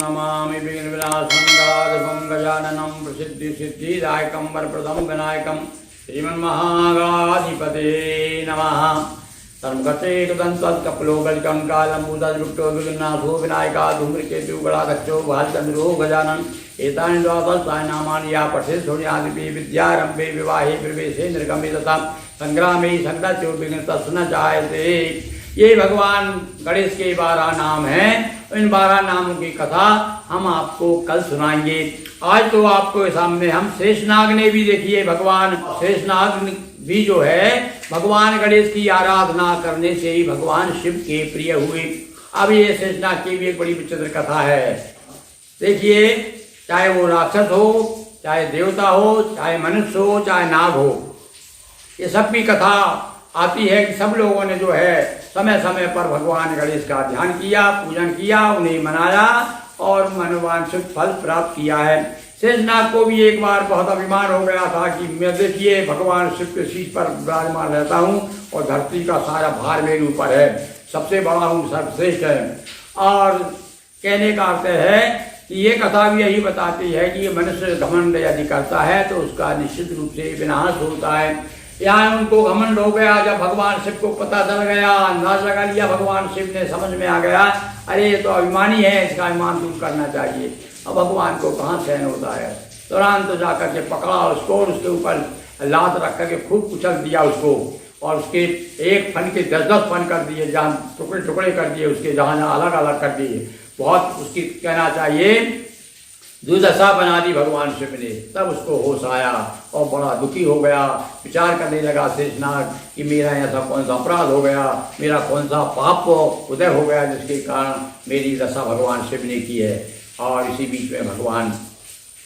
नमामि विघ्नविनाशं गादिवं गजाननं प्रसिद्धिसिद्धिदायकं वरप्रदं विनायकं श्रीमन्महागणाधिपते नमः। सर्वगतैकदन्तकपिलो गजकङ्कालम्बुदजुक्तो विघ्ननाथो विनायका धूम्रकेतु गणागच्छो भालचन्द्रो गजानन एतानि द्वादशानि नामानि या पठेत् शून्यादिपि विद्यारम्भे विवाहे प्रवेशे निर्गमे तथा संग्रामे संघर्षो विघ्नस्तस्य न जायते। ये भगवान गणेश के 12 नाम हैं। इन 12 नामों की कथा हम आपको कल सुनाएंगे। आज तो आपको सामने हम शेषनाग ने भी देखिए, भगवान शेषनाग भी जो है भगवान गणेश की आराधना करने से ही भगवान शिव के प्रिय हुए। अब ये शेषनाग की भी एक बड़ी विचित्र कथा है। देखिए, चाहे वो राक्षस हो, चाहे देवता हो, चाहे मनुष्य हो, चाहे नाग हो, ये सब की कथा आती है कि सब लोगों ने जो है समय समय पर भगवान गणेश का ध्यान किया, पूजन किया, उन्हें मनाया और मनोवांछित फल प्राप्त किया है। शेषनाग को भी एक बार बहुत अभिमान हो गया था कि मैं देखिए भगवान शिव के शीश पर विराजमान रहता हूँ और धरती का सारा भार मेरे ऊपर है, सबसे बड़ा हूँ, सर्वश्रेष्ठ है। और कहने का अर्थ है कि ये कथा भी यही बताती है कि ये मनुष्य घमंड यदि करता है तो उसका निश्चित रूप से विनाश होता है। यहाँ उनको घमंड हो गया, जब भगवान शिव को पता चल गया, अंदाज लगा लिया, भगवान शिव ने समझ में आ गया, अरे ये तो अभिमानी है, इसका अभिमान दूर करना चाहिए। अब भगवान को कहाँ सहन होता है, तुरंत तो जाकर के पकड़ा उसको और उसके ऊपर लात रख करके खूब कुचल दिया उसको और उसके एक फन के 10-10 फन कर दिए, जहाँ टुकड़े टुकड़े कर दिए उसके, जहाँ अलग अलग कर दिए। बहुत उसकी कहना चाहिए दुर्दशा बना दी भगवान शिव ने। तब उसको होश आया और बड़ा दुखी हो गया, विचार करने लगा शेषनाग कि मेरा ऐसा कौन सा अपराध हो गया, मेरा कौन सा पाप उदय हो गया जिसके कारण मेरी दशा भगवान शिव ने की है। और इसी बीच में भगवान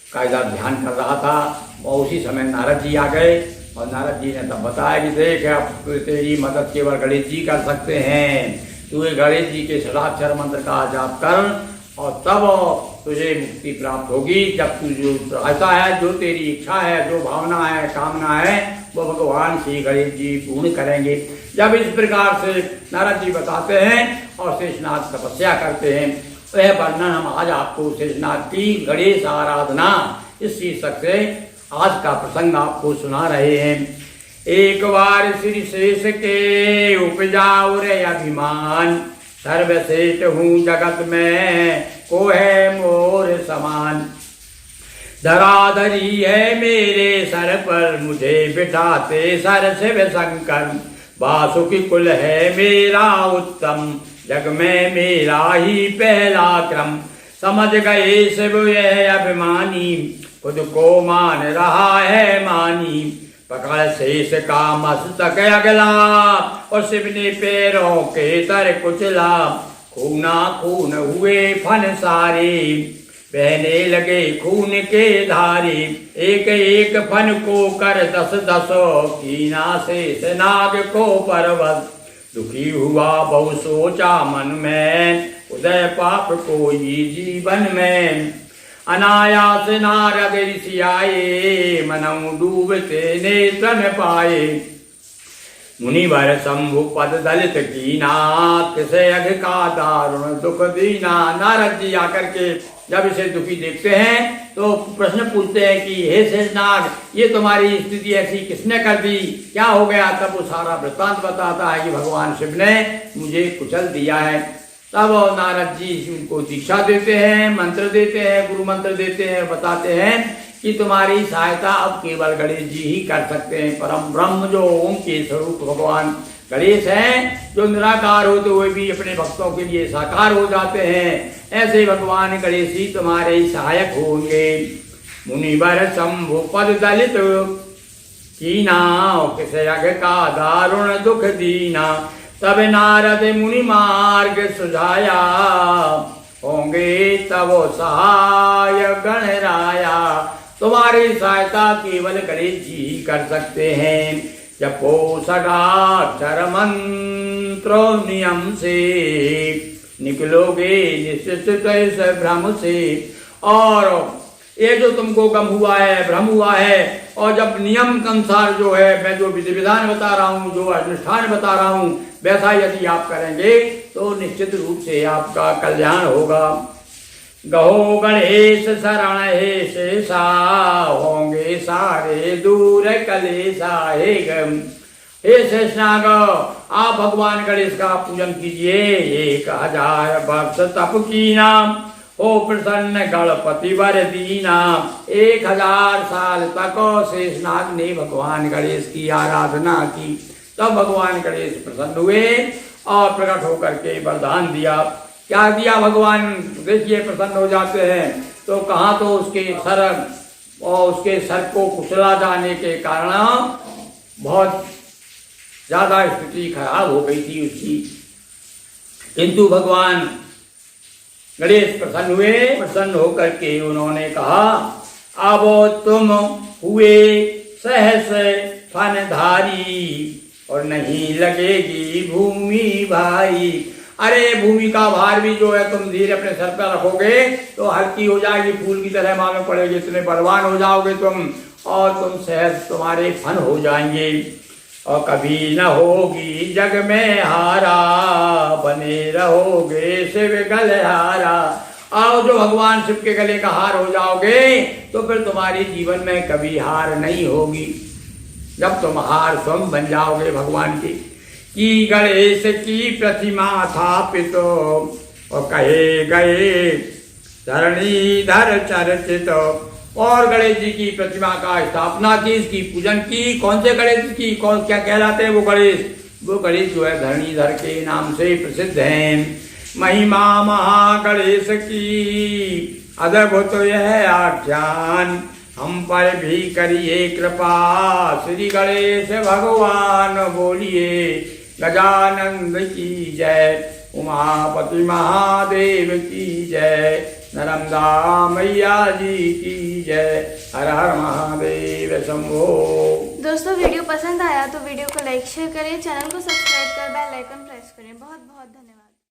का इधर ध्यान कर रहा था और उसी समय नारद जी आ गए और नारद जी ने तब बताया कि देख अब तेरी मदद केवल गणेश जी कर सकते हैं, तू गणेश जी के षडाक्षर मंत्र का जाप कर और तब तुझे मुक्ति प्राप्त होगी। जब तू जो ऐसा है, जो तेरी इच्छा है, जो भावना है, कामना है, वो भगवान श्री गणेश जी पूर्ण करेंगे। जब इस प्रकार से नारद जी बताते हैं और शेषनाग तपस्या करते हैं, वह वर्णन हम आज आपको शेषनाग की गणेश आराधना इस शीर्षक से आज का प्रसंग आपको सुना रहे हैं। एक बार श्री शेष के उपजाऊ रे अभिमान, सर्वश्रेष्ठ हूँ जगत में को है मोर समान। धराधरी है मेरे सर पर मुझे बिठाते सर शिव शंकर, वासुकी कुल है मेरा उत्तम जग में मेरा ही पहला क्रम। समझ गए शिव यह अभिमानी, खुद को मान रहा है मानी। पकड़ शेष का मस्तक अगला और शिव ने पैरों के तर कुचला। खूना खून हुए फन सारे, बहने लगे खून के धारे। एक एक फन को कर 10-10 कीना शेष नाग को पर्वत। दुखी हुआ बहु सोचा मन में, उदय पाप कोई जीवन में। अनायास नारद ऋषि आए, मनऊ डूबते नेत्र न पाए। मुनिवर शंभु पद दलित कीना, किसे अघ का दारुण दुख दीना। नारद जी आकर के जब इसे दुखी देखते हैं तो प्रश्न पूछते हैं कि हे शेषनाग, ये तुम्हारी स्थिति ऐसी किसने कर दी, क्या हो गया। तब वो सारा वृत्तांत बताता है कि भगवान शिव ने मुझे कुचल दिया है। तब नारद जी उनको दीक्षा देते हैं, मंत्र देते हैं, गुरु मंत्र देते हैं, बताते हैं कि तुम्हारी सहायता अब केवल गणेश जी ही कर सकते हैं। परम ब्रह्म जो ओम के स्वरूप भगवान गणेश हैं, जो निराकार होते हुए भी अपने भक्तों के लिए साकार हो जाते हैं, ऐसे भगवान गणेश जी तुम्हारे सहायक होंगे। मुनिवर शंभु पद दलित कीना, किसे अघ का दारुण दुख दीना। तब नारद मुनि मार्ग सुझाया, होंगे तब सहाय गणराया। तुम्हारी सहायता केवल गणेश जी ही कर सकते हैं। जपो षडाक्षर मंत्र नियम से, निकलोगे निश्चित इस भ्रम से। और ये जो तुमको गम हुआ है, भ्रम हुआ है, और जब नियम के अनुसार जो है मैं जो विधि विधान बता रहा हूँ, जो अनुष्ठान बता रहा हूँ, वैसा यदि आप करेंगे तो निश्चित रूप से आपका कल्याण होगा। गहो गणेश शरण हे शेषा, होंगे सारे दूर कलेशा। हे शेषनाग, आप भगवान गणेश का पूजन कीजिए। 1000 वर्ष तप की नाम, ओ प्रसन्न गणपति वर दीना। 1000 साल तक शेषनाग ने भगवान गणेश की आराधना की। तब भगवान गणेश प्रसन्न हुए और प्रकट होकर के वरदान दिया। क्या दिया भगवान? देखिए, प्रसन्न हो जाते हैं तो कहाँ तो उसके सर और उसके सर को कुचला जाने के कारण बहुत ज्यादा स्थिति खराब हो गई थी उसकी, किंतु भगवान गणेश प्रसन्न हुए। प्रसन्न होकर के उन्होंने कहा, अब तुम हुए सहस फनधारी, और नहीं लगेगी भूमि भारी। अरे भूमि का भार भी जो है तुम धीरे अपने सर पर रखोगे तो हल्की हो जाएगी, फूल की तरह मालूम पड़ेगी। इतने बलवान हो जाओगे तुम, और तुम सहज तुम्हारे फन हो जाएंगे, और कभी न होगी जग में हारा, बने रहोगे शिव गलहारा। और जो भगवान शिव के गले का हार हो जाओगे तो फिर तुम्हारे जीवन में कभी हार नहीं होगी, जब तुम हार स्वयं बन जाओगे भगवान की गणेश की प्रतिमा स्थापित, और कहे गए धरणीधर चर्चित। और गणेश जी की प्रतिमा का स्थापना की, इसकी पूजन की। कौन से गणेश की? कौन क्या कहलाते हैं वो गणेश? वो गणेश जो है धरणीधर के नाम से प्रसिद्ध हैं। महिमा महागणेश की अद्भुत यह आख्यान, हम पर भी करिए कृपा। श्री गणेश भगवान बोलिए गजानंद की जय, उमापति महादेव की जय, नर्मदा मैया जी की जय। हर हर महादेव शंभो। दोस्तों, वीडियो पसंद आया तो वीडियो को लाइक शेयर करें, चैनल को सब्सक्राइब कर बेल आइकन प्रेस करें। बहुत बहुत धन्यवाद।